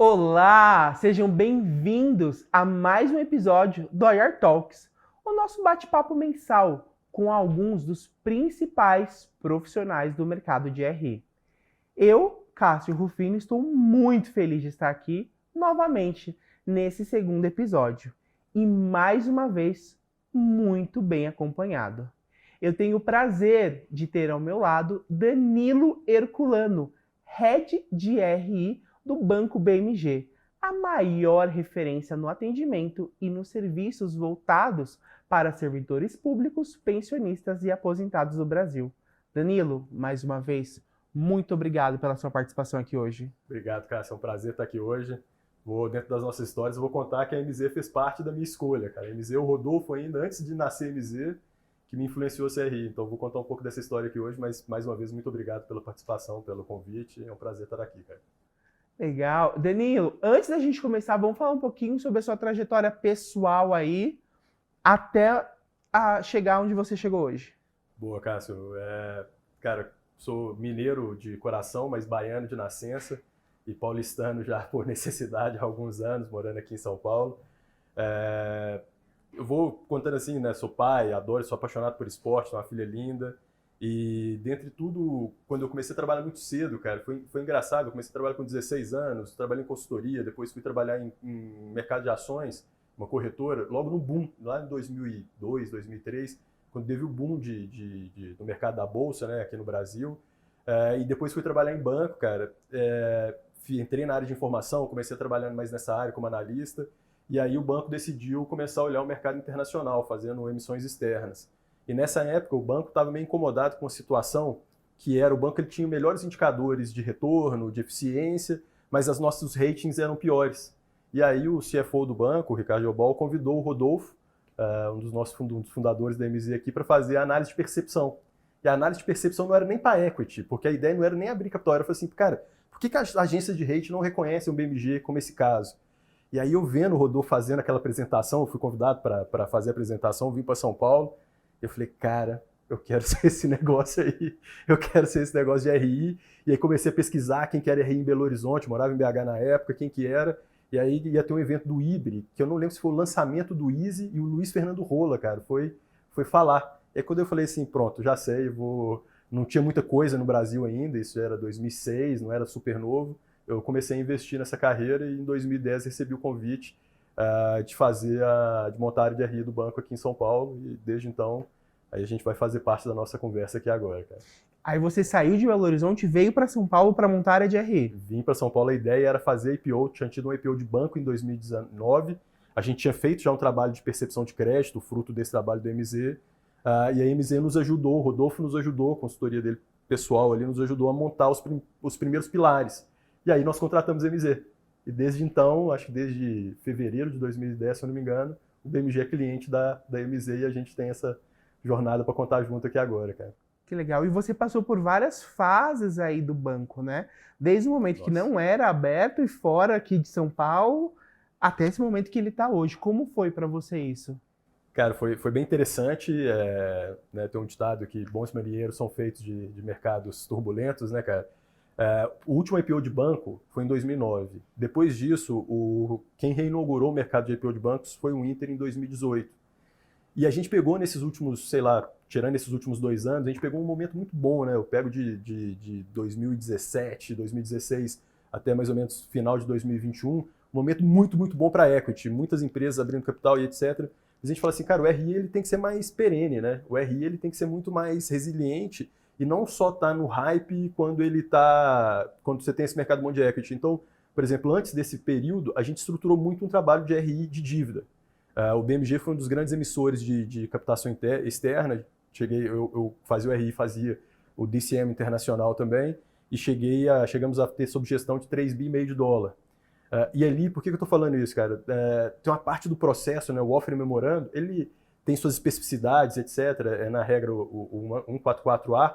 Olá, sejam bem-vindos a mais um episódio do IR Talks, o nosso bate-papo mensal com alguns dos principais profissionais do mercado de RI. Eu, Cássio Rufino, estou muito feliz de estar aqui novamente nesse segundo episódio e mais uma vez muito bem acompanhado. Eu tenho o prazer de ter ao meu lado Danilo Herculano, Head de RI do Banco BMG, a maior referência no atendimento e nos serviços voltados para servidores públicos, pensionistas e aposentados do Brasil. Danilo, mais uma vez, muito obrigado pela sua participação aqui hoje. Obrigado, Cássio. É um prazer estar aqui hoje. Dentro das nossas histórias, vou contar que a MZ fez parte da minha escolha, cara. A MZ, o Rodolfo ainda, antes de nascer a MZ, que me influenciou a CRI. Então, vou contar um pouco dessa história aqui hoje, mas, mais uma vez, muito obrigado pela participação, pelo convite. É um prazer estar aqui, cara. Legal. Danilo, antes da gente começar, vamos falar um pouquinho sobre a sua trajetória pessoal aí, até chegar onde você chegou hoje. Boa, Cássio. Cara, sou mineiro de coração, mas baiano de nascença e paulistano já por necessidade há alguns anos, morando aqui em São Paulo. Eu vou contando assim, né? Sou pai, adoro, sou apaixonado por esporte, tenho uma filha linda. E, dentre tudo, quando eu comecei a trabalhar muito cedo, cara, foi engraçado. Eu comecei a trabalhar com 16 anos, trabalhei em consultoria, depois fui trabalhar em mercado de ações, uma corretora, logo no boom, lá em 2002, 2003, quando teve o boom do mercado da Bolsa, né, aqui no Brasil. E depois fui trabalhar em banco, cara. Entrei na área de informação, comecei a trabalhar mais nessa área como analista. E aí o banco decidiu começar a olhar o mercado internacional, fazendo emissões externas. E nessa época o banco estava meio incomodado com a situação que era o banco, ele tinha melhores indicadores de retorno, de eficiência, mas os nossos ratings eram piores. E aí o CFO do banco, o Ricardo Jobal, convidou o Rodolfo, um dos fundadores da MZ aqui, para fazer a análise de percepção. E a análise de percepção não era nem para equity, porque a ideia não era nem abrir capital, era assim, cara, por que a agência de rating não reconhece um BMG como esse caso? E aí eu vendo o Rodolfo fazendo aquela apresentação, eu fui convidado para fazer a apresentação, vim para São Paulo. Eu falei, cara, eu quero ser esse negócio aí, eu quero ser esse negócio de RI. E aí comecei a pesquisar quem que era RI em Belo Horizonte, morava em BH na época, quem que era. E aí ia ter um evento do IBRE, que eu não lembro se foi o lançamento do Easy, e o Luiz Fernando Rola, cara, foi falar. E aí quando eu falei assim, pronto, já sei, não tinha muita coisa no Brasil ainda, isso era 2006, não era super novo. Eu comecei a investir nessa carreira e em 2010 recebi o convite de montar a área de RI do banco aqui em São Paulo, e desde então aí a gente vai fazer parte da nossa conversa aqui agora, cara. Aí você saiu de Belo Horizonte e veio para São Paulo para montar a área de RI? Vim para São Paulo, a ideia era fazer IPO, tinha tido um IPO de banco em 2019, a gente tinha feito já um trabalho de percepção de crédito, fruto desse trabalho do MZ, e a MZ nos ajudou, o Rodolfo nos ajudou, a consultoria dele pessoal ali nos ajudou a montar os primeiros pilares. E aí nós contratamos a MZ. E desde então, acho que desde fevereiro de 2010, se eu não me engano, o BMG é cliente da MZ e a gente tem essa jornada para contar junto aqui agora, cara. Que legal. E você passou por várias fases aí do banco, né? Desde o momento que não era aberto e fora aqui de São Paulo, até esse momento que ele está hoje. Como foi para você isso? Cara, foi bem interessante. Né, tem um ditado que bons marinheiros são feitos de mercados turbulentos, né, cara? O último IPO de banco foi em 2009. Depois disso, quem reinaugurou o mercado de IPO de bancos foi o Inter em 2018. E a gente pegou nesses últimos, sei lá, tirando esses últimos 2 anos, a gente pegou um momento muito bom, né? Eu pego de 2017, 2016 até mais ou menos final de 2021, um momento muito, muito bom para equity, muitas empresas abrindo capital e etc. A gente fala assim, cara, o RI ele tem que ser mais perene, né? O RI ele tem que ser muito mais resiliente e não só tá no hype quando você tem esse mercado bom de equity. Então, por exemplo, antes desse período, a gente estruturou muito um trabalho de RI de dívida. O BMG foi um dos grandes emissores de captação externa. Eu fazia o RI, fazia o DCM internacional também, e chegamos a ter sob gestão de 3,5 bi de dólar. E ali, por que eu estou falando isso, cara? Tem uma parte do processo, né, o Offering Memorando, ele tem suas especificidades, etc. Na regra o 144A,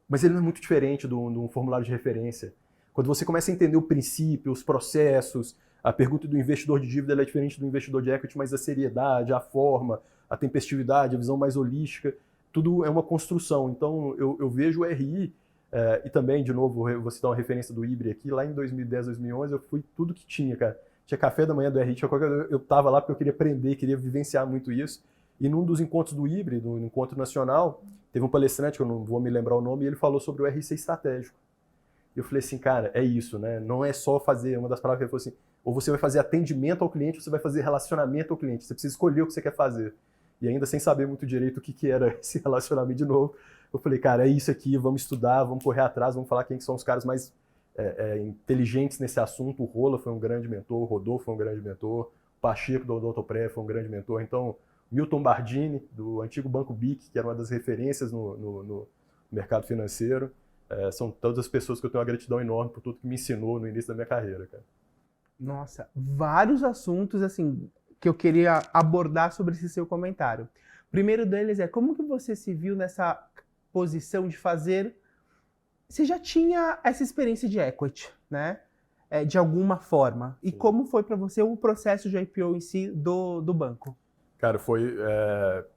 mas ele não é muito diferente de um formulário de referência. Quando você começa a entender o princípio, os processos, a pergunta do investidor de dívida é diferente do investidor de equity, mas a seriedade, a forma, a tempestividade, a visão mais holística, tudo é uma construção. Então, eu vejo o RI E também, de novo, eu vou citar uma referência do IBRE aqui, lá em 2010, 2011, eu fui tudo que tinha, cara. Tinha café da manhã do RI, tinha qualquer coisa, eu tava lá porque eu queria aprender, queria vivenciar muito isso. E num dos encontros do IBRE, no encontro nacional, teve um palestrante, que eu não vou me lembrar o nome, e ele falou sobre o RC estratégico. E eu falei assim, cara, é isso, né? Não é só fazer, uma das palavras que ele falou assim, ou você vai fazer atendimento ao cliente, ou você vai fazer relacionamento ao cliente. Você precisa escolher o que você quer fazer. E ainda sem saber muito direito o que era esse relacionamento de novo, eu falei, cara, é isso aqui, vamos estudar, vamos correr atrás, vamos falar quem são os caras mais inteligentes nesse assunto. O Rola foi um grande mentor, o Rodolfo foi um grande mentor, o Pacheco do Odontoprev foi um grande mentor. Então, Milton Bardini, do antigo Banco BIC, que era uma das referências no mercado financeiro, são todas as pessoas que eu tenho uma gratidão enorme por tudo que me ensinou no início da minha carreira, cara. Nossa, vários assuntos, assim, que eu queria abordar sobre esse seu comentário. O primeiro deles é como que você se viu nessa posição de fazer... Você já tinha essa experiência de equity, né? De alguma forma. E como foi para você o processo de IPO em si do banco? Cara,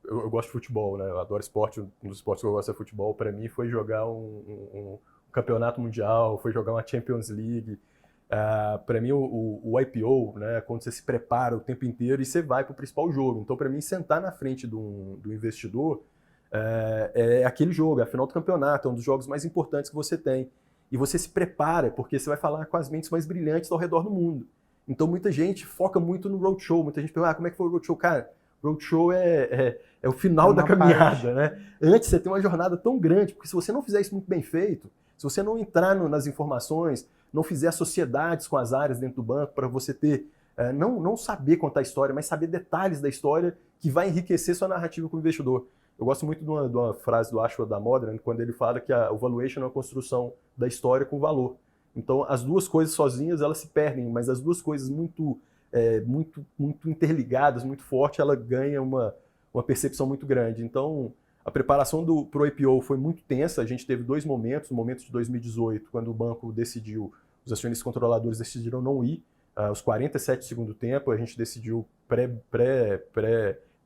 eu gosto de futebol, né? Eu adoro esporte. Um dos esportes que eu gosto é futebol. Para mim foi jogar um campeonato mundial, foi jogar uma Champions League. Para mim o IPO, né? Quando você se prepara o tempo inteiro e você vai para o principal jogo. Então, para mim, sentar na frente do investidor é aquele jogo, é a final do campeonato, é um dos jogos mais importantes que você tem. E você se prepara, porque você vai falar com as mentes mais brilhantes ao redor do mundo. Então, muita gente foca muito no roadshow. Muita gente pergunta, como é que foi o roadshow? Cara, roadshow é o final da caminhada, né? Antes você tem uma jornada tão grande, porque se você não fizer isso muito bem feito, se você não entrar nas informações, não fizer sociedades com as áreas dentro do banco para você ter, não saber contar a história, mas saber detalhes da história que vai enriquecer sua narrativa com o investidor. Eu gosto muito de uma frase do Ashwaubenon Damodaran, quando ele fala que o valuation é uma construção da história com valor. Então, as duas coisas sozinhas, elas se perdem, mas as duas coisas muito interligadas, muito forte, ela ganha uma percepção muito grande. Então, a preparação para o IPO foi muito tensa. A gente teve dois momentos. O momento de 2018, quando o banco decidiu, os acionistas controladores decidiram não ir. Aos 47 do segundo tempo, a gente decidiu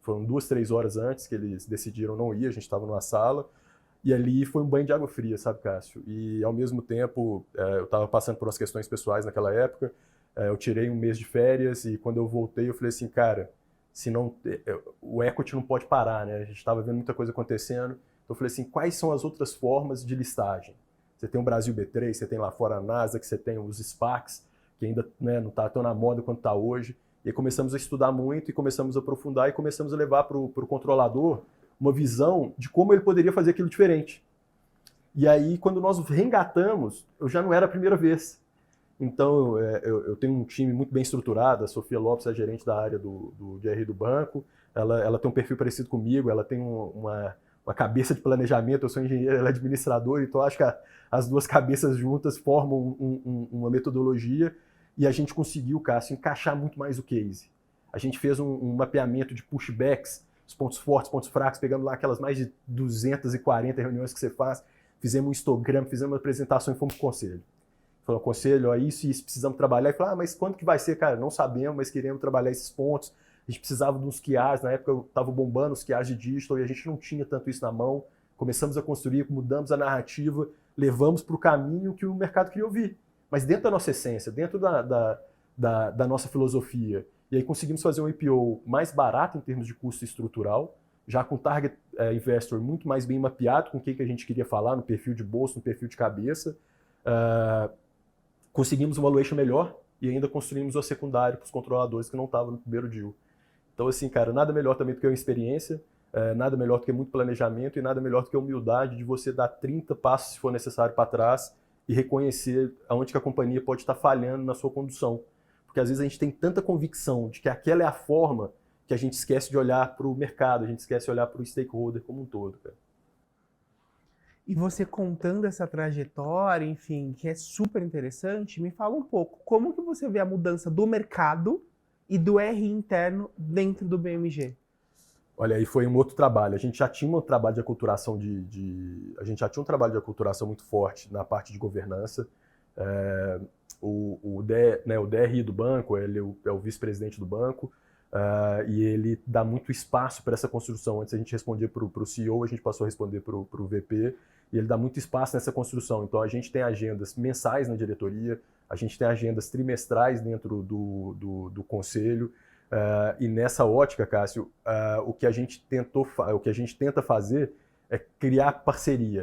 foram 2, 3 horas antes que eles decidiram não ir. A gente estava numa sala. E ali foi um banho de água fria, sabe, Cássio? E, ao mesmo tempo, eu estava passando por umas questões pessoais naquela época. Eu tirei um mês de férias e quando eu voltei eu falei assim, cara, o equity não pode parar, né? A gente estava vendo muita coisa acontecendo. Então eu falei assim, quais são as outras formas de listagem? Você tem o Brasil B3, você tem lá fora a Nasdaq, você tem os SPACs, que ainda, né, não está tão na moda quanto está hoje. E aí começamos a estudar muito e começamos a aprofundar e começamos a levar para o controlador uma visão de como ele poderia fazer aquilo diferente. E aí, quando nós reengatamos, eu já não era a primeira vez. Então, eu tenho um time muito bem estruturado. A Sofia Lopes é a gerente da área do GRI do banco. Ela tem um perfil parecido comigo, ela tem uma cabeça de planejamento. Eu sou engenheiro, ela é administradora, então acho que as duas cabeças juntas formam uma metodologia e a gente conseguiu, Cássio, encaixar muito mais o case. A gente fez um mapeamento de pushbacks, os pontos fortes, pontos fracos, pegando lá aquelas mais de 240 reuniões que você faz, fizemos um histograma, fizemos uma apresentação e fomos pro conselho. Falou, conselho, ó, isso e isso precisamos trabalhar. E falou, mas quando que vai ser, cara? Não sabemos, mas queremos trabalhar esses pontos. A gente precisava de uns QRs, na época eu estava bombando os QRs de digital e a gente não tinha tanto isso na mão. Começamos a construir, mudamos a narrativa, levamos para o caminho que o mercado queria ouvir. Mas dentro da nossa essência, dentro da nossa filosofia. E aí conseguimos fazer um IPO mais barato em termos de custo estrutural, já com target investor muito mais bem mapeado com o que a gente queria falar no perfil de bolso, no perfil de cabeça. Conseguimos um valuation melhor e ainda construímos o secundário para os controladores que não estavam no primeiro deal. Então, assim, cara, nada melhor também do que a experiência, nada melhor do que muito planejamento e nada melhor do que a humildade de você dar 30 passos, se for necessário, para trás e reconhecer aonde que a companhia pode estar falhando na sua condução. Porque às vezes a gente tem tanta convicção de que aquela é a forma que a gente esquece de olhar para o mercado, a gente esquece de olhar para o stakeholder como um todo, cara. E você contando essa trajetória, enfim, que é super interessante, me fala um pouco, como que você vê a mudança do mercado e do RI interno dentro do BMG? Olha, aí foi um outro trabalho. A gente já tinha um trabalho de aculturação a gente já tinha um trabalho de aculturação muito forte na parte de governança. O DRI do banco, ele é o vice-presidente do banco. e ele dá muito espaço para essa construção. Antes a gente respondia para o CEO, a gente passou a responder para o VP, e ele dá muito espaço nessa construção. Então a gente tem agendas mensais na diretoria, a gente tem agendas trimestrais dentro do conselho, e nessa ótica, Cássio, o que a gente tenta fazer é criar parceria.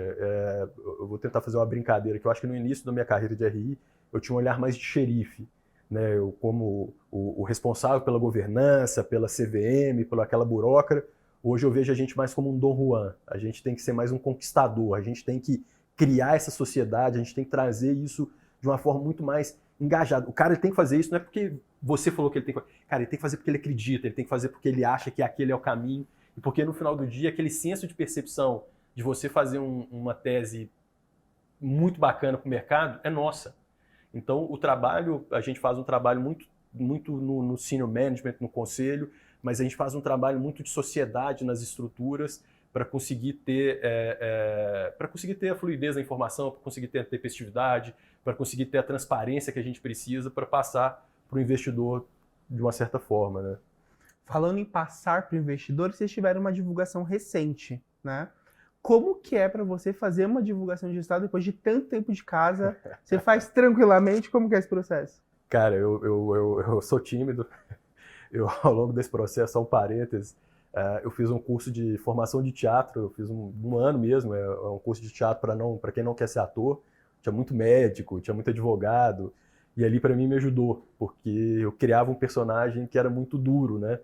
Eu vou tentar fazer uma brincadeira, que eu acho que no início da minha carreira de RI, eu tinha um olhar mais de xerife, né? Eu, como o responsável pela governança, pela CVM, pela aquela burocrata, hoje eu vejo a gente mais como um Dom Juan. A gente tem que ser mais um conquistador, a gente tem que criar essa sociedade, a gente tem que trazer isso de uma forma muito mais engajada. O cara ele tem que fazer isso não é porque você falou que ele tem que fazer. Cara, ele tem que fazer porque ele acredita, ele tem que fazer porque ele acha que aquele é o caminho, e porque no final do dia aquele senso de percepção de você fazer uma tese muito bacana para o mercado é nossa. Então o trabalho, a gente faz um trabalho muito no senior management, no conselho, mas a gente faz um trabalho muito de sociedade nas estruturas para conseguir ter a fluidez da informação, para conseguir ter a tempestividade, para conseguir ter a transparência que a gente precisa para passar para o investidor de uma certa forma, né? Falando em passar para o investidor, vocês tiveram uma divulgação recente, né? Como que é para você fazer uma divulgação de resultado depois de tanto tempo de casa? Você faz tranquilamente? Como que é esse processo? Cara, eu sou tímido. Ao longo desse processo, só um parênteses, eu fiz um curso de formação de teatro, eu fiz um ano mesmo, é um curso de teatro para quem não quer ser ator. Tinha muito médico, tinha muito advogado, e ali para mim me ajudou, porque eu criava um personagem que era muito duro, né?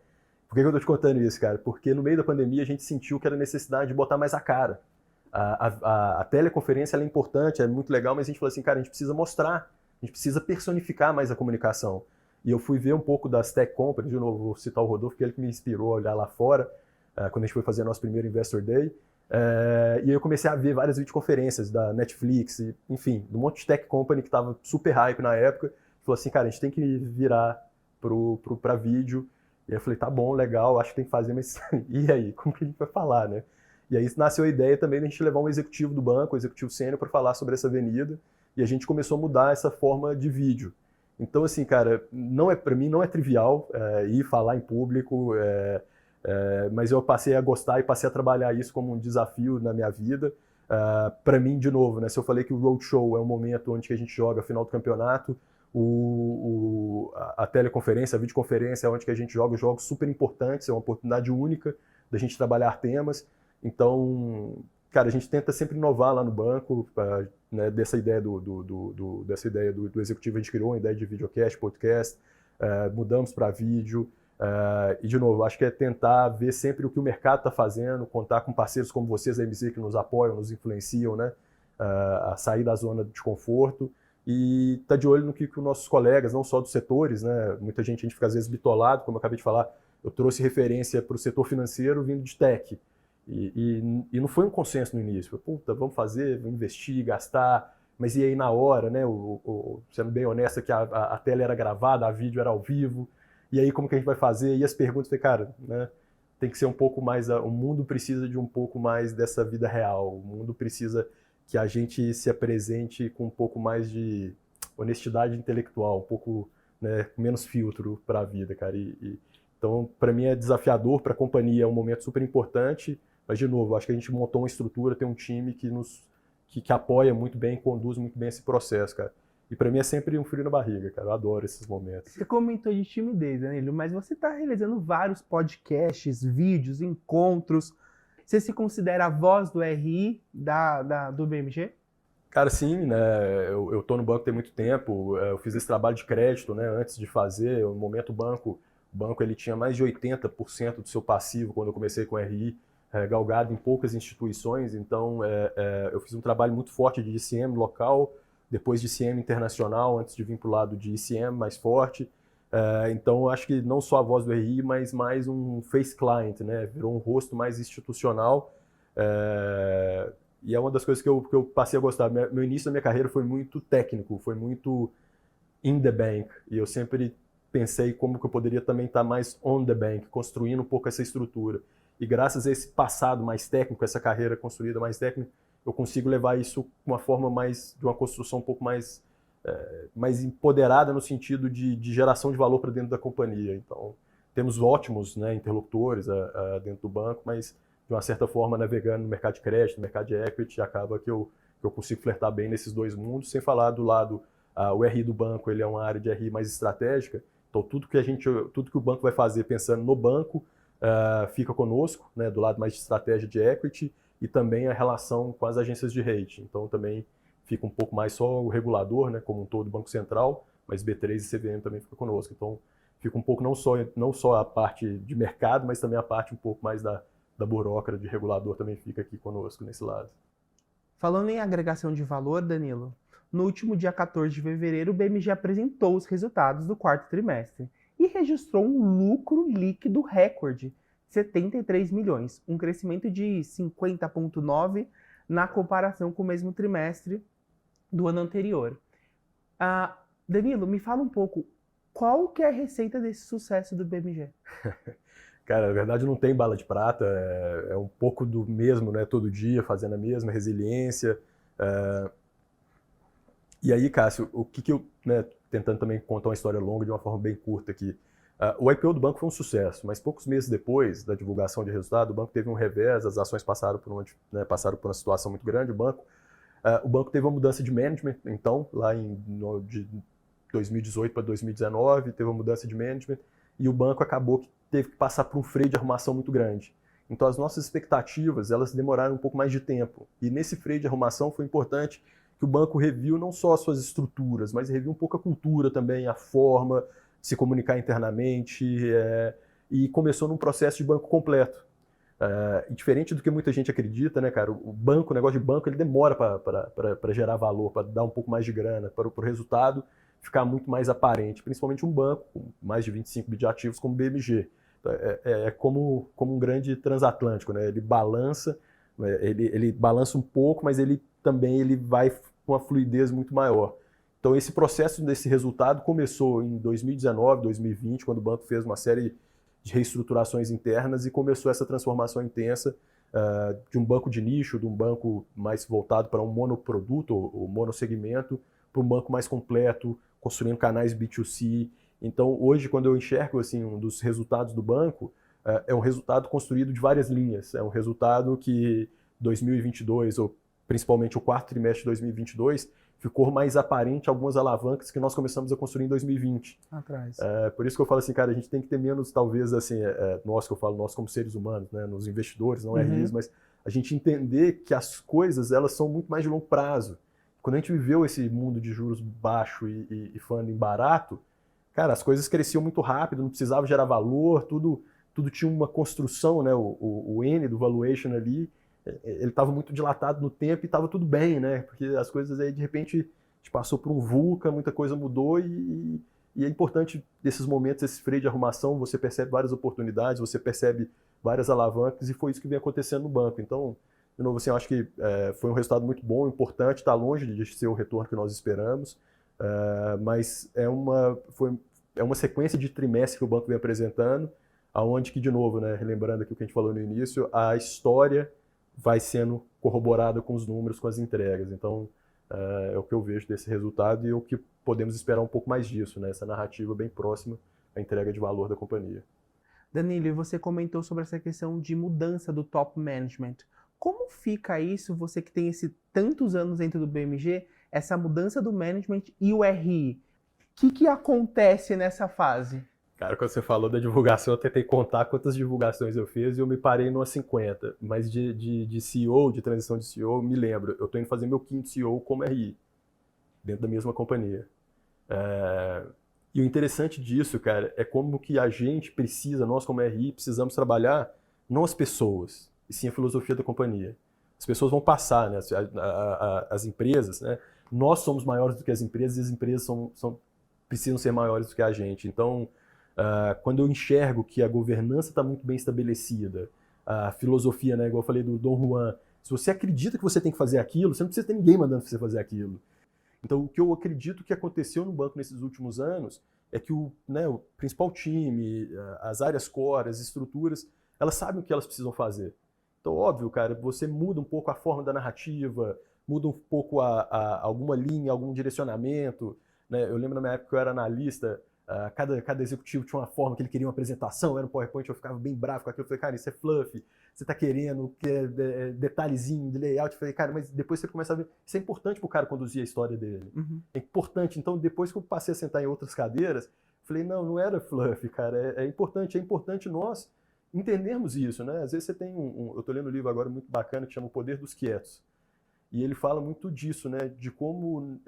Por que eu tô te contando isso, cara? Porque no meio da pandemia a gente sentiu que era necessidade de botar mais a cara. A teleconferência ela é importante, é muito legal, mas a gente falou assim, cara, a gente precisa mostrar, a gente precisa personificar mais a comunicação. E eu fui ver um pouco das tech companies, de novo, vou citar o Rodolfo, que é ele que me inspirou a olhar lá fora, quando a gente foi fazer nosso primeiro Investor Day. E aí eu comecei a ver várias videoconferências da Netflix, enfim, de um monte de tech company que estava super hype na época. Falou assim, cara, a gente tem que virar para vídeo. E aí eu falei, tá bom, legal, acho que tem que fazer, mas e aí, como que a gente vai falar, né? E aí nasceu a ideia também de a gente levar um executivo do banco, um executivo sênior, para falar sobre essa avenida, e a gente começou a mudar essa forma de vídeo. Então, assim, cara, para mim não é trivial ir falar em público, mas eu passei a gostar e passei a trabalhar isso como um desafio na minha vida. Para mim, de novo, né, se eu falei que o roadshow é um momento onde a gente joga a final do campeonato, a teleconferência, a videoconferência é onde a gente joga jogos super importantes, é uma oportunidade única da gente trabalhar temas. Então, cara, a gente tenta sempre inovar lá no banco, né, dessa ideia do executivo, a gente criou uma ideia de videocast, podcast, mudamos para vídeo, e de novo, acho que é tentar ver sempre o que o mercado está fazendo, contar com parceiros como vocês da MZ que nos apoiam, nos influenciam, né, a sair da zona de conforto, e tá de olho no que os nossos colegas, não só dos setores, né, muita gente, a gente fica às vezes bitolado, como eu acabei de falar, eu trouxe referência para o setor financeiro vindo de tech, e não foi um consenso no início, puta, vamos fazer, vamos investir, gastar, mas e aí na hora, né, sendo bem honesto, que a tela era gravada, a vídeo era ao vivo, e aí como que a gente vai fazer? E as perguntas, falei, cara, né, tem que ser um pouco mais, o mundo precisa de um pouco mais dessa vida real, o mundo precisa que a gente se apresente com um pouco mais de honestidade intelectual, um pouco, né, menos filtro para a vida, cara. Então, para mim é desafiador, para a companhia é um momento super importante, mas, de novo, acho que a gente montou uma estrutura, tem um time que apoia muito bem, conduz muito bem esse processo, cara. E para mim é sempre um frio na barriga, cara. Eu adoro esses momentos. Você comentou de timidez, Danilo, mas você está realizando vários podcasts, vídeos, encontros. Você se considera a voz do RI do BMG? Cara, sim, né? Eu tô no banco tem muito tempo. Eu fiz esse trabalho de crédito, né? Antes de fazer, no momento o banco ele tinha mais de 80% do seu passivo quando eu comecei com o RI, galgado em poucas instituições. Então, eu fiz um trabalho muito forte de ICM local, depois de ICM internacional, antes de vir para o lado de ICM mais forte. Então, eu acho que não só a voz do RI, mas mais um face client, né? Virou um rosto mais institucional. E é uma das coisas que eu passei a gostar. Meu início da minha carreira foi muito técnico, foi muito in the bank. E eu sempre pensei como que eu poderia também estar mais on the bank, construindo um pouco essa estrutura. E graças a esse passado mais técnico, essa carreira construída mais técnica, eu consigo levar isso de uma forma de uma construção um pouco mais empoderada no sentido de geração de valor para dentro da companhia. Então, temos ótimos, né, interlocutores dentro do banco, mas de uma certa forma navegando no mercado de crédito, no mercado de equity, acaba que eu consigo flertar bem nesses dois mundos, sem falar do lado, o RI do banco, ele é uma área de RI mais estratégica, então tudo que o banco vai fazer pensando no banco, fica conosco, né, do lado mais de estratégia de equity, e também a relação com as agências de rating. Então também fica um pouco mais só o regulador, né, como um todo, o Banco Central, mas B3 e CVM também fica conosco. Então fica um pouco não só a parte de mercado, mas também a parte um pouco mais da burocracia, de regulador também fica aqui conosco nesse lado. Falando em agregação de valor, Danilo, no último dia 14 de fevereiro, o BMG apresentou os resultados do quarto trimestre e registrou um lucro líquido recorde, 73 milhões, um crescimento de 50,9% na comparação com o mesmo trimestre do ano anterior. Danilo, me fala um pouco, qual que é a receita desse sucesso do BMG? Cara, na verdade não tem bala de prata, é um pouco do mesmo, né, todo dia, fazendo a mesma resiliência. E aí, Cássio, o que eu, né, tentando também contar uma história longa de uma forma bem curta aqui. O IPO do banco foi um sucesso, mas poucos meses depois da divulgação de resultado, o banco teve um revés, as ações passaram por uma situação muito grande, o banco teve uma mudança de management, então, lá de 2018 para 2019, teve uma mudança de management, e o banco acabou que teve que passar por um freio de arrumação muito grande. Então as nossas expectativas, elas demoraram um pouco mais de tempo. E nesse freio de arrumação foi importante que o banco reviu não só as suas estruturas, mas reviu um pouco a cultura também, a forma de se comunicar internamente, e começou num processo de banco completo. E diferente do que muita gente acredita, né, cara, o negócio de banco, ele demora para gerar valor, para dar um pouco mais de grana, para o resultado ficar muito mais aparente, principalmente um banco com mais de 25 bi de ativos como o BMG. É como um grande transatlântico, né? Ele balança um pouco, mas ele vai com uma fluidez muito maior. Então esse processo desse resultado começou em 2019, 2020, quando o banco fez uma série de reestruturações internas e começou essa transformação intensa de um banco de nicho, de um banco mais voltado para um monoproduto ou monossegmento, para um banco mais completo, construindo canais B2C. Então, hoje, quando eu enxergo assim, um dos resultados do banco, é um resultado construído de várias linhas. É um resultado que 2022, ou principalmente o quarto trimestre de 2022, ficou mais aparente algumas alavancas que nós começamos a construir em 2020. Atrás. Por isso que eu falo assim, cara, a gente tem que ter menos, talvez, assim, nós como seres humanos, né, nos investidores, não RIs, mas a gente entender que as coisas, elas são muito mais de longo prazo. Quando a gente viveu esse mundo de juros baixo e funding barato, cara, as coisas cresciam muito rápido, não precisava gerar valor, tudo tinha uma construção, né? O N do valuation ali, ele estava muito dilatado no tempo e estava tudo bem, né? Porque as coisas aí, de repente, a gente passou por um VUCA, muita coisa mudou e é importante nesses momentos, esse freio de arrumação, você percebe várias oportunidades, você percebe várias alavancas e foi isso que vem acontecendo no banco. Então, de novo, assim, eu acho que foi um resultado muito bom, importante, está longe de ser o retorno que nós esperamos, mas é uma sequência de trimestres que o banco vem apresentando, aonde que, de novo, né, relembrando aqui o que a gente falou no início, a história vai sendo corroborada com os números, com as entregas. Então, é o que eu vejo desse resultado e o que podemos esperar um pouco mais disso, né, essa narrativa bem próxima à entrega de valor da companhia. Danilo, e você comentou sobre essa questão de mudança do top management. Como fica isso, você que tem tantos anos dentro do BMG, essa mudança do management e o RI? O que acontece nessa fase? Cara, quando você falou da divulgação, eu tentei contar quantas divulgações eu fiz e eu me parei numa 50. Mas de CEO, de transição de CEO, eu me lembro. Eu estou indo fazer meu quinto CEO como RI, dentro da mesma companhia. E o interessante disso, cara, é como que a gente precisa, nós como RI, precisamos trabalhar não as pessoas, e sim a filosofia da companhia. As pessoas vão passar, né? As empresas, né? Nós somos maiores do que as empresas e as empresas precisam ser maiores do que a gente. Então, quando eu enxergo que a governança está muito bem estabelecida, a filosofia, né, igual eu falei do Dom Juan, se você acredita que você tem que fazer aquilo, você não precisa ter ninguém mandando você fazer aquilo. Então, o que eu acredito que aconteceu no banco nesses últimos anos é que o principal time, as áreas core, as estruturas, elas sabem o que elas precisam fazer. Então, óbvio, cara, você muda um pouco a forma da narrativa, muda um pouco alguma linha, algum direcionamento. Né? Eu lembro na minha época que eu era analista, Cada executivo tinha uma forma que ele queria uma apresentação, era um PowerPoint, eu ficava bem bravo com aquilo. Eu falei, cara, isso é fluff, você tá querendo detalhezinho de layout. Eu falei, cara, mas depois você começa a ver, isso é importante pro cara conduzir a história dele. Uhum. É importante. Então, depois que eu passei a sentar em outras cadeiras, falei, não era fluff, cara, é importante nós entendermos isso, né? Às vezes você tem eu tô lendo um livro agora muito bacana que chama O Poder dos Quietos. E ele fala muito disso, né? De como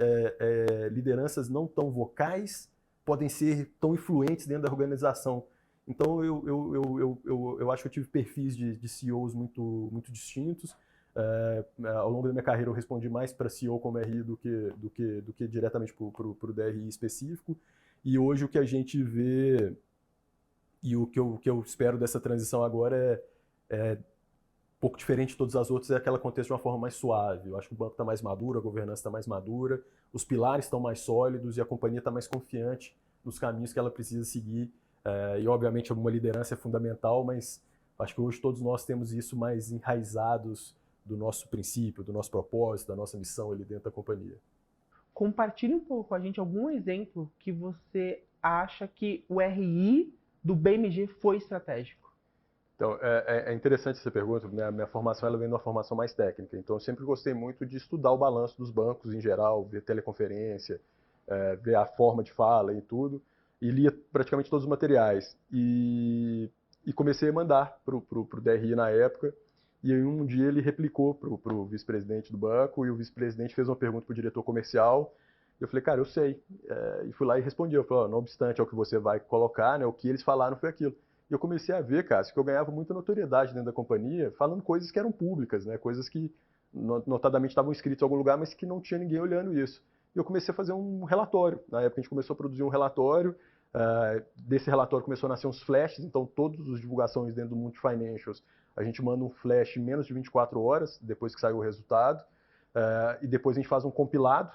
lideranças não tão vocais podem ser tão influentes dentro da organização. Então, eu acho que eu tive perfis de CEOs muito distintos. Ao longo da minha carreira, eu respondi mais para CEO como RI do que diretamente para o DRI específico. E hoje o que a gente vê e o que eu espero dessa transição agora é um pouco diferente de todas as outras, é que ela aconteça de uma forma mais suave. Eu acho que o banco está mais maduro, a governança está mais madura, os pilares estão mais sólidos e a companhia está mais confiante nos caminhos que ela precisa seguir. E, obviamente, alguma liderança é fundamental, mas acho que hoje todos nós temos isso mais enraizados do nosso princípio, do nosso propósito, da nossa missão ali dentro da companhia. Compartilhe um pouco com a gente algum exemplo que você acha que o RI do BMG foi estratégico. Então, é interessante essa pergunta. Minha formação ela vem de uma formação mais técnica. Então, eu sempre gostei muito de estudar o balanço dos bancos em geral, ver teleconferência, ver a forma de fala e tudo. E lia praticamente todos os materiais. E comecei a mandar para o DRI na época. E aí, um dia ele replicou para o vice-presidente do banco e o vice-presidente fez uma pergunta para o diretor comercial. E eu falei, cara, eu sei. E fui lá e respondi. Eu falei, não obstante ao que você vai colocar, né, o que eles falaram foi aquilo. E eu comecei a ver, Cássio, que eu ganhava muita notoriedade dentro da companhia, falando coisas que eram públicas, né? Coisas que notadamente estavam escritas em algum lugar, mas que não tinha ninguém olhando isso. E eu comecei a fazer um relatório. Na época a gente começou a produzir um relatório, desse relatório começou a nascer uns flashes, então todas as divulgações dentro do mundo de financials, a gente manda um flash em menos de 24 horas, depois que saiu o resultado, e depois a gente faz um compilado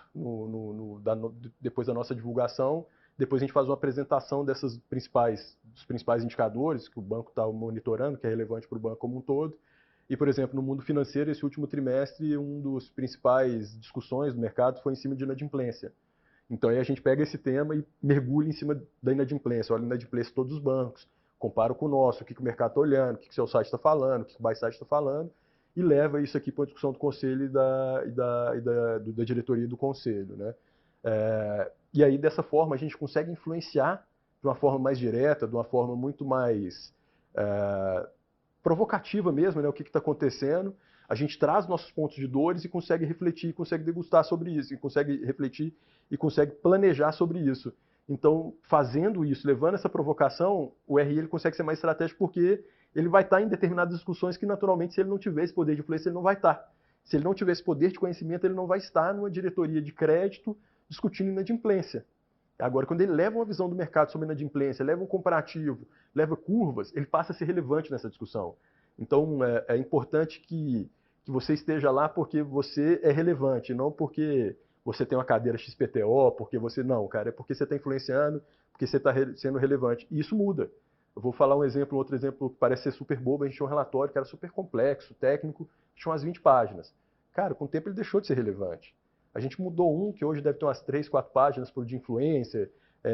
depois da nossa divulgação. Depois a gente faz uma apresentação dos principais indicadores que o banco está monitorando, que é relevante para o banco como um todo. E, por exemplo, no mundo financeiro, esse último trimestre, um dos principais discussões do mercado foi em cima de inadimplência. Então aí a gente pega esse tema e mergulha em cima da inadimplência, olha a inadimplência de todos os bancos, compara com o nosso, o que o mercado está olhando, o que o seu site está falando, o que o buy site está falando, e leva isso aqui para a discussão do conselho e da diretoria do conselho, né? E aí, dessa forma, a gente consegue influenciar de uma forma mais direta, de uma forma muito mais provocativa mesmo, né, o que está acontecendo. A gente traz nossos pontos de dores e consegue refletir, consegue degustar sobre isso, e consegue refletir e consegue planejar sobre isso. Então, fazendo isso, levando essa provocação, o RI ele consegue ser mais estratégico porque ele vai estar em determinadas discussões que, naturalmente, se ele não tiver esse poder de influência, ele não vai estar. Se ele não tiver esse poder de conhecimento, ele não vai estar numa diretoria de crédito discutindo inadimplência. Agora, quando ele leva uma visão do mercado sobre inadimplência, leva um comparativo, leva curvas, ele passa a ser relevante nessa discussão. Então, é importante que você esteja lá porque você é relevante, não porque você tem uma cadeira XPTO, porque você... Não, cara, é porque você está influenciando, porque você está sendo relevante. E isso muda. Eu vou falar outro exemplo que parece ser super bobo. A gente tinha um relatório que era super complexo, técnico, tinha umas 20 páginas. Cara, com o tempo ele deixou de ser relevante. A gente mudou um, que hoje deve ter umas 3, 4 páginas por de influência.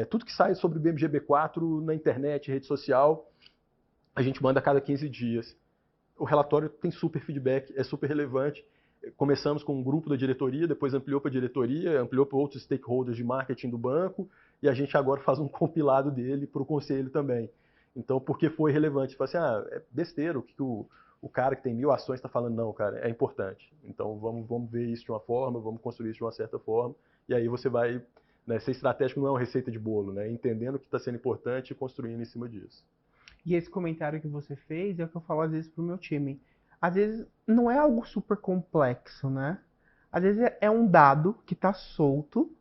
Tudo que sai sobre o BMGB4 na internet, rede social, a gente manda a cada 15 dias. O relatório tem super feedback, é super relevante. Começamos com um grupo da diretoria, depois ampliou para a diretoria, ampliou para outros stakeholders de marketing do banco, e a gente agora faz um compilado dele para o conselho também. Então, porque foi relevante? Você fala assim, é besteira, o que o cara que tem 1000 ações está falando? Não, cara, é importante. Então, vamos ver isso de uma forma, vamos construir isso de uma certa forma, e aí você vai... Né, ser estratégico não é uma receita de bolo, né? Entendendo o que está sendo importante e construindo em cima disso. E esse comentário que você fez é o que eu falo às vezes pro meu time. Às vezes não é algo super complexo, né? Às vezes é um dado que tá solto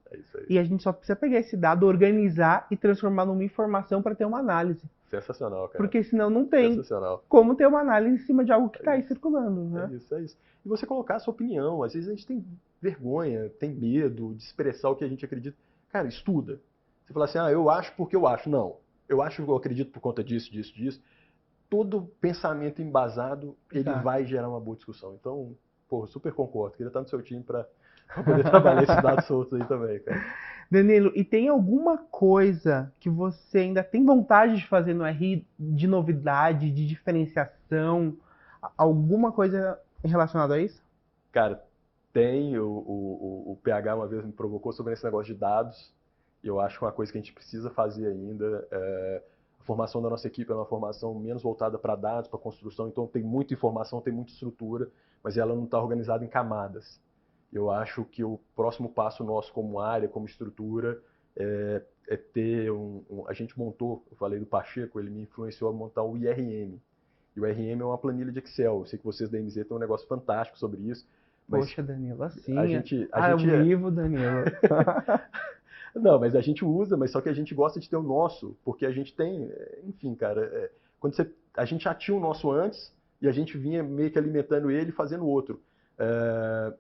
e a gente só precisa pegar esse dado, organizar e transformar numa informação para ter uma análise. Sensacional, cara. Porque senão não tem como ter uma análise em cima de algo que está aí circulando, né? É isso. E você colocar a sua opinião. Às vezes a gente tem vergonha, tem medo de expressar o que a gente acredita. Cara, estuda. Você fala assim, eu acho porque eu acho. Não. Eu acho que eu acredito por conta disso. Todo pensamento embasado, ele vai gerar uma boa discussão. Então, super concordo. Queria estar no seu time para para poder trabalhar esses dados soltos aí também, cara. Danilo, e tem alguma coisa que você ainda tem vontade de fazer no RI de novidade, de diferenciação? Alguma coisa relacionada a isso? Cara, tem, o PH uma vez me provocou sobre esse negócio de dados, e eu acho que uma coisa que a gente precisa fazer ainda é a formação da nossa equipe é uma formação menos voltada para dados, para construção, então tem muita informação, tem muita estrutura, mas ela não está organizada em camadas. Eu acho que o próximo passo nosso como área, como estrutura, é ter a gente montou, eu falei do Pacheco, ele me influenciou a montar o IRM. E o IRM é uma planilha de Excel. Eu sei que vocês da MZ têm um negócio fantástico sobre isso, mas Poxa, Danilo, a assim. gente, a Ao gente vivo, Danilo. não, mas a gente usa, mas só que a gente gosta de ter o nosso, porque a gente tem, enfim, cara, quando a gente já tinha o nosso antes e a gente vinha meio que alimentando ele e fazendo outro. É,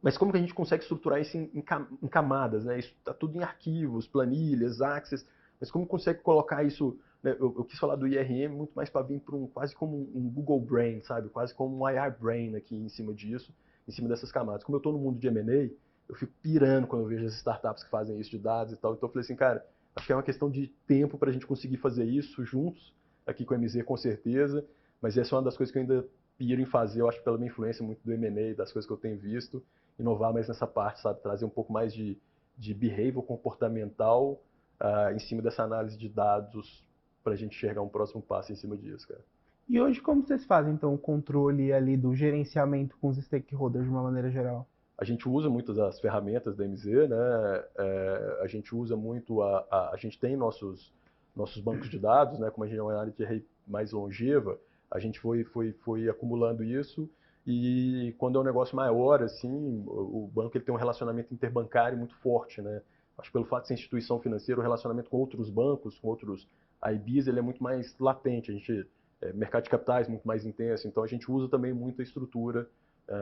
mas como que a gente consegue estruturar isso em camadas, né? Isso está tudo em arquivos, planilhas, access, mas como consegue colocar isso, né? Eu quis falar do IRM muito mais para vir para quase como um Google Brain, sabe? Quase como um AI Brain aqui em cima disso, em cima dessas camadas. Como eu estou no mundo de M&A, eu fico pirando quando eu vejo as startups que fazem isso de dados e tal. Então eu falei assim, cara, acho que é uma questão de tempo para a gente conseguir fazer isso juntos, aqui com a MZ com certeza, mas essa é uma das coisas que eu ainda piro em fazer, eu acho pela minha influência muito do M&A, das coisas que eu tenho visto, inovar mais nessa parte, sabe? Trazer um pouco mais de behavior comportamental em cima dessa análise de dados para a gente enxergar um próximo passo em cima disso, cara. E hoje, como vocês fazem, então, o controle ali do gerenciamento com os stakeholders de uma maneira geral? A gente usa muito as ferramentas da MZ, né? A gente usa muito, a gente tem nossos bancos de dados, né? Como a gente é uma área de RI mais longeva, a gente foi acumulando isso e quando é um negócio maior, assim, o banco ele tem um relacionamento interbancário muito forte, né? Acho que pelo fato de ser instituição financeira, o relacionamento com outros bancos, com outros IBs, ele é muito mais latente. A gente, mercado de capitais muito mais intenso, então a gente usa também muito a estrutura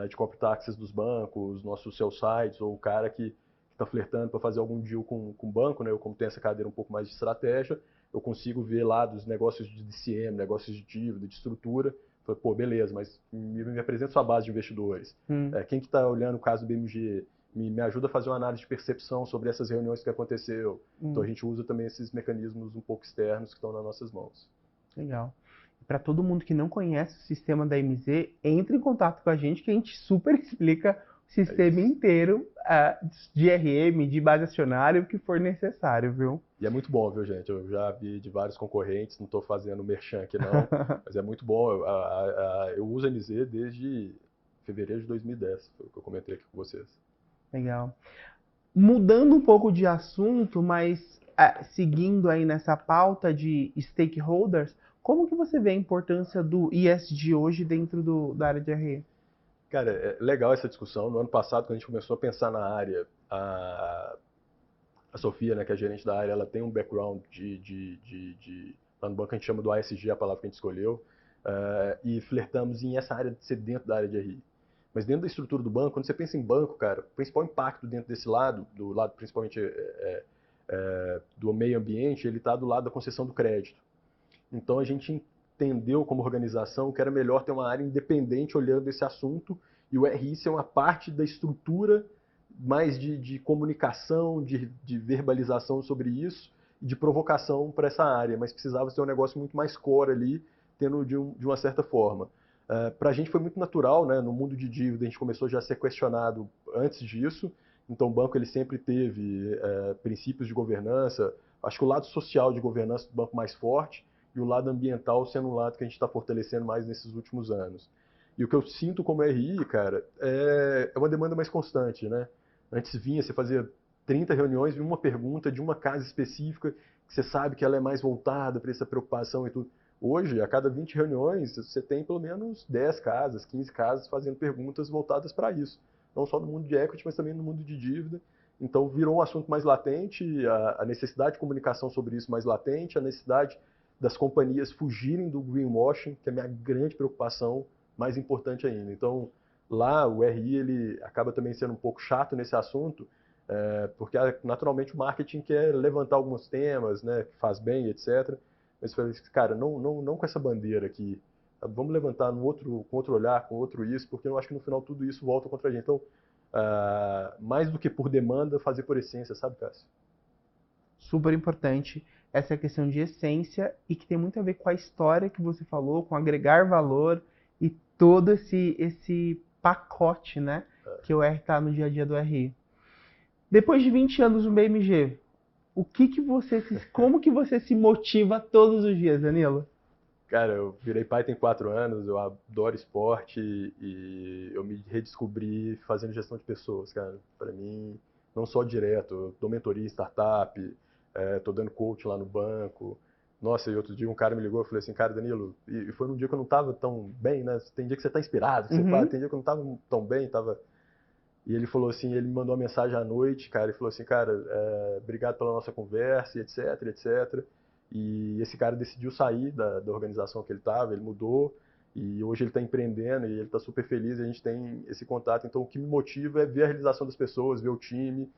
de copy taxas dos bancos, nossos sell sites, ou o cara que está flertando para fazer algum deal com o banco, né? Eu, como tenho essa cadeira um pouco mais de estratégia, eu consigo ver lá dos negócios de DCM, negócios de dívida, de estrutura. Falei, pô, beleza, mas me apresenta sua base de investidores. Hum, Quem que está olhando o caso do BMG? Me ajuda a fazer uma análise de percepção sobre essas reuniões que aconteceu. Então a hum, gente usa também esses mecanismos um pouco externos que estão nas nossas mãos. legal. Para todo mundo que não conhece o sistema da MZ, entre em contato com a gente que a gente super explica o É sistema isso. inteiro de RM, de base acionária, o que for necessário, viu? E é muito bom, viu, gente? Eu já vi de vários concorrentes, não estou fazendo merchan aqui não, mas é muito bom. Eu uso a MZ desde fevereiro de 2010, foi o que eu comentei aqui com vocês. Legal. Mudando um pouco de assunto, mas seguindo aí nessa pauta de stakeholders, como que você vê a importância do ESG hoje dentro da área de RE? Cara, é legal essa discussão. No ano passado, quando a gente começou a pensar na área, a Sofia, né, que é a gerente da área, ela tem um background lá no banco a gente chama do ASG, a palavra que a gente escolheu, e flertamos em essa área de ser dentro da área de RI. Mas dentro da estrutura do banco, quando você pensa em banco, cara, o principal impacto dentro desse lado, do lado principalmente do meio ambiente, ele está do lado da concessão do crédito. Então a gente entendeu como organização que era melhor ter uma área independente olhando esse assunto e o RI ser uma parte da estrutura mais de comunicação, de verbalização sobre isso e de provocação para essa área, mas precisava ser um negócio muito mais core ali, tendo de uma certa forma. Para a gente foi muito natural, né? No mundo de dívida a gente começou já a ser questionado antes disso, então o banco ele sempre teve princípios de governança, acho que o lado social de governança do banco mais forte, e o lado ambiental sendo um lado que a gente está fortalecendo mais nesses últimos anos. E o que eu sinto como RI, cara, é uma demanda mais constante, né? Antes vinha, você fazia 30 reuniões, vinha uma pergunta de uma casa específica, que você sabe que ela é mais voltada para essa preocupação e tudo. Hoje, a cada 20 reuniões, você tem pelo menos 10 casas, 15 casas fazendo perguntas voltadas para isso. Não só no mundo de equity, mas também no mundo de dívida. Então, virou um assunto mais latente, a necessidade de comunicação sobre isso mais latente, a necessidade das companhias fugirem do greenwashing, que é a minha grande preocupação, mais importante ainda. Então, lá o RI ele acaba também sendo um pouco chato nesse assunto, porque naturalmente o marketing quer levantar alguns temas, né, que faz bem, etc. Mas eu falei, cara, não com essa bandeira aqui. Vamos levantar com outro olhar, com outro isso, porque eu acho que no final tudo isso volta contra a gente. Então, mais do que por demanda, fazer por essência, sabe, Cássio? Super importante essa questão de essência e que tem muito a ver com a história que você falou, com agregar valor e todo esse pacote, né, que o R tá no dia a dia do RI. Depois de 20 anos no BMG, como que você se motiva todos os dias, Danilo? Cara, eu virei pai tem 4 anos, eu adoro esporte e eu me redescobri fazendo gestão de pessoas, cara. Para mim, não só direto, eu dou mentoria em startup, tô dando coach lá no banco. Nossa, e outro dia um cara me ligou e falou assim, cara, Danilo, e foi num dia que eu não tava tão bem, né? Tem dia que você tá inspirado, que você fala, Uhum. tem dia que eu não tava tão bem, tava. E ele falou assim, ele me mandou uma mensagem à noite, cara, e falou assim, cara, obrigado pela nossa conversa, e etc, etc. E esse cara decidiu sair da organização que ele estava, ele mudou, e hoje ele está empreendendo e ele está super feliz, e a gente tem esse contato. Então o que me motiva é ver a realização das pessoas, ver o time.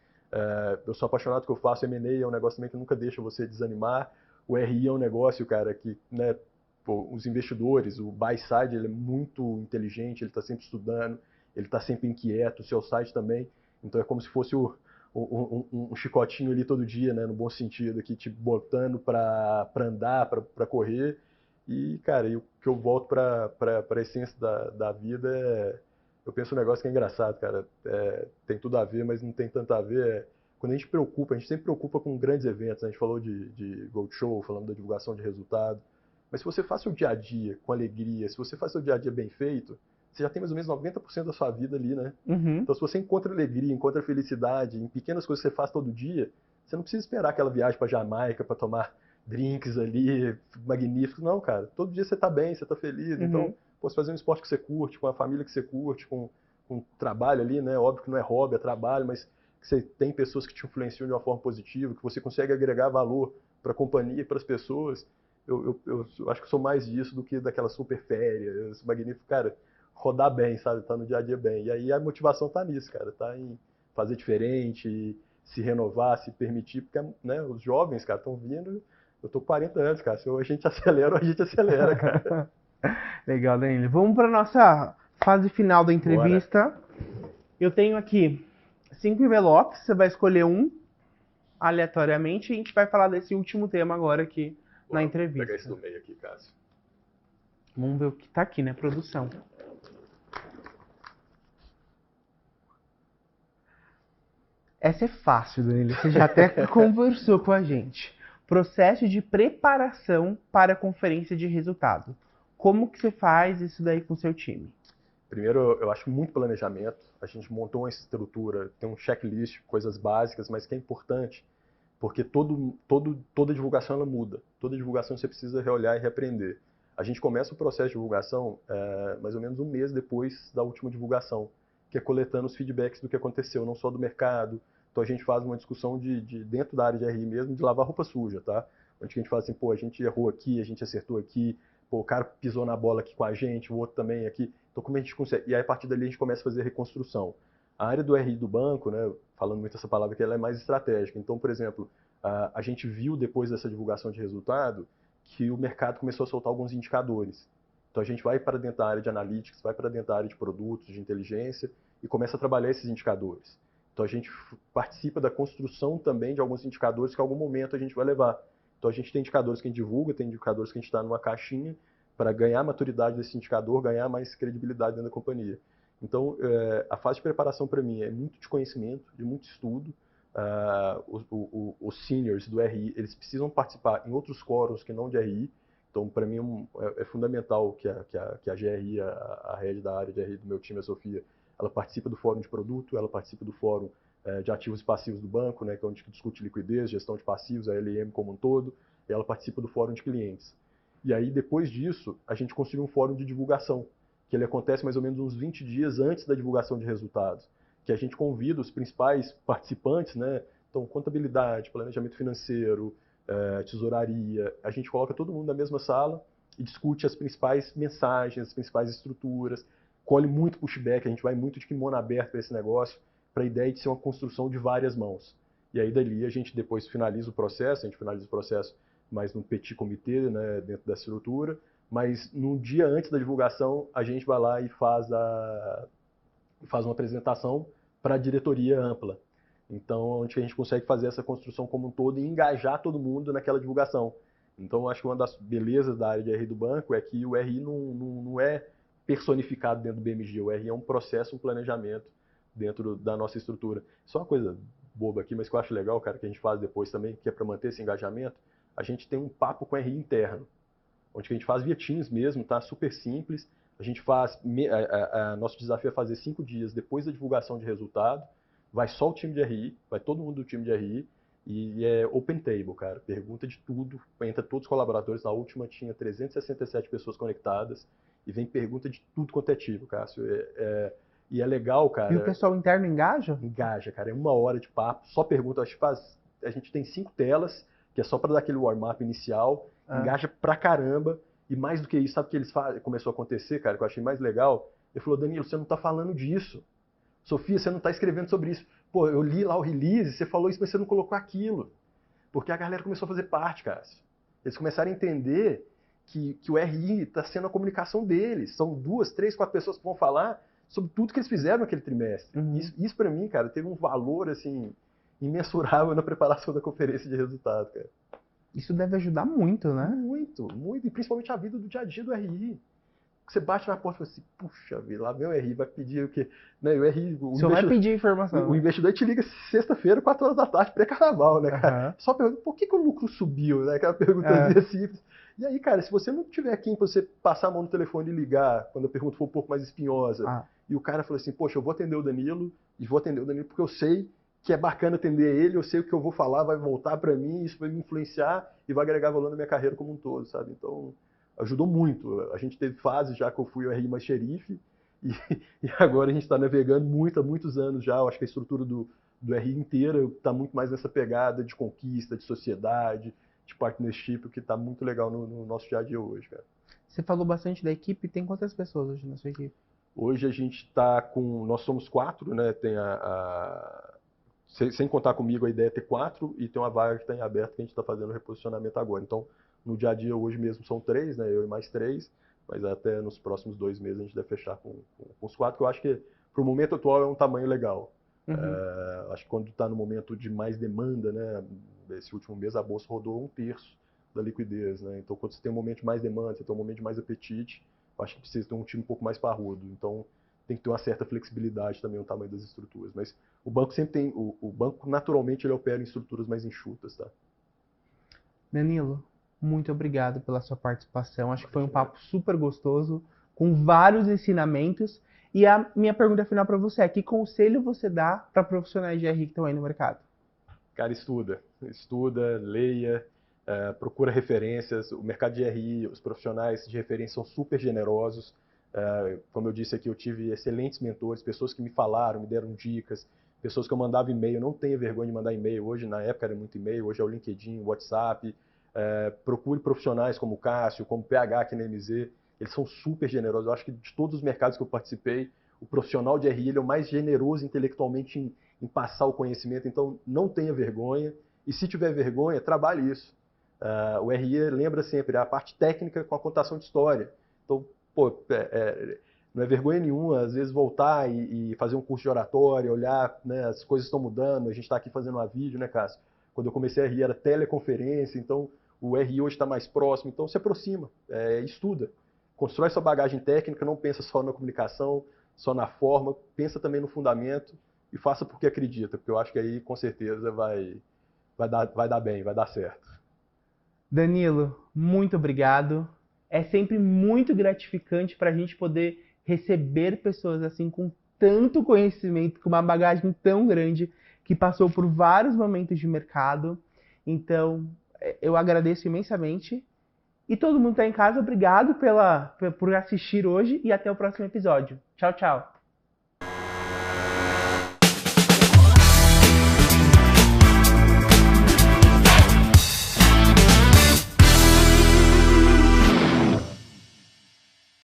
Eu sou apaixonado pelo que eu faço, M&A é um negócio também que nunca deixa você desanimar. O RI é um negócio, cara, que, né, pô, os investidores, o buy side, ele é muito inteligente, ele está sempre estudando, ele está sempre inquieto, o seu site também. Então é como se fosse um chicotinho ali todo dia, né, no bom sentido, aqui te botando para andar, para correr. E, cara, o que eu volto para a essência da vida é. Eu penso um negócio que é engraçado, cara. Tem tudo a ver, mas não tem tanto a ver. Quando a gente preocupa, a gente sempre preocupa com grandes eventos. A gente falou de Roadshow, falando da divulgação de resultado. Mas se você faz seu dia a dia com alegria, se você faz seu dia a dia bem feito, você já tem mais ou menos 90% da sua vida ali, né? Uhum. Então, se você encontra alegria, encontra felicidade em pequenas coisas que você faz todo dia, você não precisa esperar aquela viagem para Jamaica para tomar drinks ali magníficos. Não, cara. Todo dia você tá bem, você tá feliz. Então, Uhum. pô, você fazer um esporte que você curte, com a família que você curte, com um trabalho ali, né? Óbvio que não é hobby, é trabalho, mas que você tem pessoas que te influenciam de uma forma positiva, que você consegue agregar valor para a companhia e para as pessoas. Eu acho que sou mais disso do que daquela super férias, magnífico, cara, rodar bem, sabe? Tá no dia a dia bem. E aí a motivação tá nisso, cara, tá em fazer diferente, se renovar, se permitir, porque, né, os jovens, cara, estão vindo. Eu tô com 40 anos, cara. Se a gente acelera, a gente acelera, cara. Legal, Danilo. Vamos para nossa fase final da Bora. entrevista. Eu tenho aqui 5 envelopes, você vai escolher um aleatoriamente e a gente vai falar desse último tema agora aqui na Bora, vou pegar esse entrevista. do meio aqui, Cássio. Vamos ver o que tá aqui, né, produção? Essa é fácil, Danilo. Você já até conversou com a gente. Processo de preparação para a conferência de resultado. Como que você faz isso daí com o seu time? Primeiro, eu acho muito planejamento. A gente montou uma estrutura, tem um checklist, coisas básicas, mas que é importante, porque toda divulgação ela muda. Toda divulgação você precisa reolhar e reaprender. A gente começa o processo de divulgação mais ou menos um mês depois da última divulgação, que é coletando os feedbacks do que aconteceu, não só do mercado. Então a gente faz uma discussão de dentro da área de RI mesmo, de lavar roupa suja, tá? Onde a gente fala assim, pô, a gente errou aqui, a gente acertou aqui, pô, o cara pisou na bola aqui com a gente, o outro também aqui. Então como a gente consegue? E aí a partir dali a gente começa a fazer a reconstrução. A área do RI do banco, né, falando muito essa palavra que ela é mais estratégica. Então, por exemplo, a gente viu depois dessa divulgação de resultado que o mercado começou a soltar alguns indicadores. Então a gente vai para dentro da área de analytics, vai para dentro da área de produtos, de inteligência e começa a trabalhar esses indicadores. Então a gente participa da construção também de alguns indicadores que em algum momento a gente vai levar. Então a gente tem indicadores que a gente divulga, tem indicadores que a gente está numa caixinha para ganhar maturidade desse indicador, ganhar mais credibilidade dentro da companhia. Então a fase de preparação para mim é muito de conhecimento, de muito estudo. Os seniors do RI, eles precisam participar em outros quóruns que não de RI. Então, para mim, é fundamental que a GRI, a head da área de RI do meu time, a Sofia, ela participa do fórum de produto, ela participa do fórum de ativos e passivos do banco, né, que é onde discute liquidez, gestão de passivos, a LM como um todo, e ela participa do fórum de clientes. E aí, depois disso, a gente construiu um fórum de divulgação, que ele acontece mais ou menos uns 20 dias antes da divulgação de resultados, que a gente convida os principais participantes, né? Então, contabilidade, planejamento financeiro, tesouraria, a gente coloca todo mundo na mesma sala e discute as principais mensagens, as principais estruturas, colhe muito pushback, a gente vai muito de kimono aberto para esse negócio, para a ideia de ser uma construção de várias mãos. E aí dali a gente depois finaliza o processo, a gente finaliza o processo mais num petit comitê, né, dentro da estrutura, mas no dia antes da divulgação a gente vai lá e faz uma apresentação para a diretoria ampla. Então, onde a gente consegue fazer essa construção como um todo e engajar todo mundo naquela divulgação. Então, acho que uma das belezas da área de RI do banco é que o RI não é personificado dentro do BMG. O RI é um processo, um planejamento dentro da nossa estrutura. Só uma coisa boba aqui, mas que eu acho legal, cara, que a gente faz depois também, que é para manter esse engajamento, a gente tem um papo com o RI interno, onde a gente faz via Teams mesmo, tá? Super simples. A gente faz, nosso desafio é fazer 5 dias depois da divulgação de resultado, vai só o time de RI, vai todo mundo do time de RI, e é open table, cara, pergunta de tudo, entra todos os colaboradores, na última tinha 367 pessoas conectadas, e vem pergunta de tudo quanto é tipo, Cássio, e é legal, cara. E o pessoal interno engaja? Engaja, cara, é 1 hora de papo, só pergunta, a gente tem 5 telas, que é só para dar aquele warm-up inicial, engaja pra caramba, e mais do que isso, sabe o que eles fazem? Começou a acontecer, cara, que eu achei mais legal? Ele falou, Danilo, você não tá falando disso. Sofia, você não tá escrevendo sobre isso. Pô, eu li lá o release, você falou isso, mas você não colocou aquilo. Porque a galera começou a fazer parte, cara. Eles começaram a entender que o RI está sendo a comunicação deles. São 2, 3, 4 pessoas que vão falar sobre tudo que eles fizeram naquele trimestre. Uhum. Isso para mim, cara, teve um valor, assim, imensurável na preparação da conferência de resultado, cara. Isso deve ajudar muito, né? Muito, muito. E principalmente a vida do dia a dia do RI. Você bate na porta e fala assim, puxa vida, lá vem o RI, vai pedir o quê? Né? O RI, Você vai pedir informação. O investidor te liga sexta-feira, 4 horas da tarde, pré-carnaval, né, cara? Uhum. Só pergunta, por que o lucro subiu, né? Aquela pergunta simples. E aí, cara, se você não tiver quem você passar a mão no telefone e ligar, quando a pergunta for um pouco mais espinhosa, e o cara falou assim, poxa, eu vou atender o Danilo, e vou atender o Danilo porque eu sei que é bacana atender ele, eu sei o que eu vou falar, vai voltar para mim, isso vai me influenciar e vai agregar valor na minha carreira como um todo, sabe? Então, ajudou muito. A gente teve fases já que eu fui o RI mais xerife e agora a gente está navegando há muitos anos já. Eu acho que a estrutura do RI inteira está muito mais nessa pegada de conquista, de sociedade, de partnership, o que está muito legal no nosso dia a dia hoje, cara. Você falou bastante da equipe, tem quantas pessoas hoje na sua equipe? Hoje a gente está com... Nós somos 4, né? Tem sem contar comigo, a ideia é ter 4 e tem uma vaga que está em aberto que a gente está fazendo reposicionamento agora. Então, no dia a dia, hoje mesmo são 3, né? Eu e mais 3, mas até nos próximos 2 meses a gente deve fechar com os 4, que eu acho que, para o momento atual, é um tamanho legal. Uhum. Acho que quando está no momento de mais demanda, né? Esse último mês a bolsa rodou 1/3 da liquidez, né? Então, quando você tem um momento de mais demanda, você tem um momento de mais apetite, eu acho que precisa ter um time um pouco mais parrudo. Então, tem que ter uma certa flexibilidade também no tamanho das estruturas. Mas o banco sempre tem... O banco, naturalmente, ele opera em estruturas mais enxutas, tá? Danilo, muito obrigado pela sua participação. Acho que foi um papo super gostoso, com vários ensinamentos. E a minha pergunta final para você é: que conselho você dá para profissionais de RI que estão aí no mercado? Cara, estuda, leia, procura referências. O mercado de RI, os profissionais de referência são super generosos. Como eu disse aqui, eu tive excelentes mentores, pessoas que me falaram, me deram dicas, pessoas que eu mandava e-mail. Não tenha vergonha de mandar e-mail. Hoje, na época, era muito e-mail. Hoje é o LinkedIn, o WhatsApp. Procure profissionais como o Cássio, como o PH aqui na MZ. Eles são super generosos. Eu acho que de todos os mercados que eu participei, o profissional de RI ele é o mais generoso intelectualmente em passar o conhecimento. Então, não tenha vergonha. E se tiver vergonha, trabalhe isso. O RI lembra sempre a parte técnica com a contação de história. Então, pô, não é vergonha nenhuma, às vezes, voltar e fazer um curso de oratória, olhar, né, as coisas estão mudando, a gente está aqui fazendo uma vídeo, né, Cássio? Quando eu comecei a RI era teleconferência, então o RI hoje está mais próximo, então se aproxima, estuda, constrói sua bagagem técnica, não pensa só na comunicação, só na forma, pensa também no fundamento e faça porque acredita, porque eu acho que aí com certeza vai dar bem, vai dar certo. Danilo, muito obrigado. É sempre muito gratificante para a gente poder receber pessoas assim com tanto conhecimento, com uma bagagem tão grande, que passou por vários momentos de mercado. Então, eu agradeço imensamente. E todo mundo que está em casa, obrigado por assistir hoje e até o próximo episódio. Tchau, tchau.